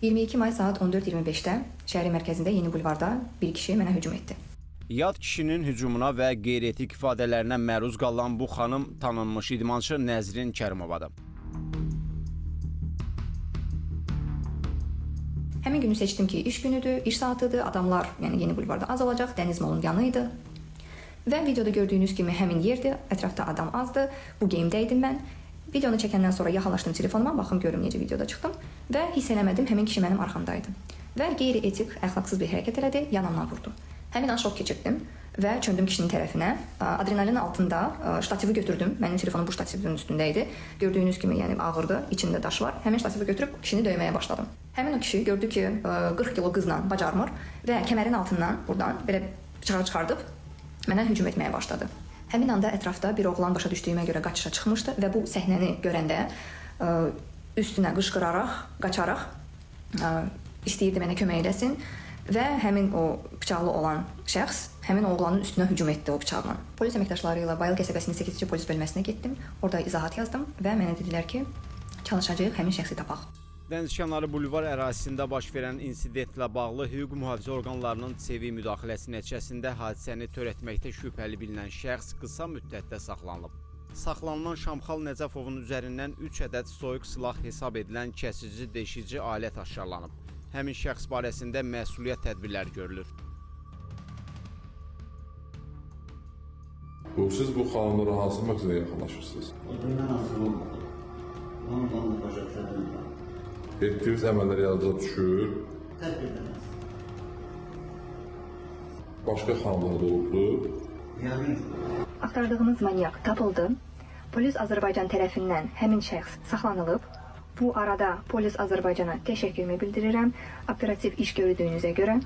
22 may saat 14:25-də şəhərin mərkəzində Yeni Bulvarda bir kişi mənə hücum etdi. Yad kişinin hücumuna və qeyri-etik ifadələrinə məruz qalan bu xanım tanınmış idmançı Nəzrin Kərimovadır. Həmin günü seçdim ki, iş günüdür, iş saatıdır, adamlar yəni Yeni Bulvarda az olacaq, Dəniz Molun yanı idi. Və videoda gördüyünüz kimi həmin yerdir, ətrafda adam azdır, bu geyimdə idim mən. Videonu çəkəndən sonra yaxalaşdım telefonuma, baxım görüm necə videoda çıxdım və hiss eləmədim, həmin kişi mənim arxamdaydı. Və qeyri-etik, əxlaqsız bir hərəkət elədi, yanımdan vurdu. Həmin an şok keçirdim və çöndüm kişinin tərəfinə. Adrenalin altında ştativi götürdüm, mənim telefonum bu ştativin üstündə idi. Gördüyünüz kimi yəni ağırdı, içində daş var. Həmin ştativi götürüb kişini döyməyə başladım. Həmin o kişi gördü ki, 40 kilo qızla bacarmır və kəmərin altından buradan belə bıçağı çıxardıb mənə hücum etməyə başladı. Həmin anda ətrafda bir oğlan başa düşdüyümə görə qaçışa çıxmışdı və bu səhnəni görəndə üstünə qışqıraraq, qaçaraq istəyirdi mənə kömək eləsin və həmin o bıçaqlı olan şəxs həmin oğlanın üstünə hücum etdi o bıçaqla. Polis əməkdaşları ilə Bayıl qəsəbəsinin 8-ci polis bölməsinə getdim. Orada izahat yazdım və mənə dedilər ki, çalışacağıq həmin şəxsi tapaq. Dənizkənarı bulvar ərazisində baş verən insidentlə bağlı hüquq mühafizə orqanlarının TV müdaxiləsi nəticəsində hadisəni törətməkdə şübhəli bilinən şəxs qısa müddətdə saxlanılıb. Saxlanılan Şamxal Nəcəfovun üzərindən 3 ədəd soyuq silah hesab edilən kəsici deşici alət aşkarlanıb. Həmin şəxs barəsində məsuliyyət tədbirləri görülür. Siz bu xanımlara hansı məqsədə yaxınlaşırsınız? Mən asılı olmadım. Onu başa düşədim. Etdiyiniz əməllər yadınıza düşür. Təqdirdən. Başqa xanımlar da olubdur. Yəni, Axtardığınız manyak tapıldı. Polis Azərbaycan tərəfindən həmin şəxs saxlanılıb. Bu arada Polis Azərbaycana təşəkkürümü bildirirəm operativ iş gördüyünüzə görə.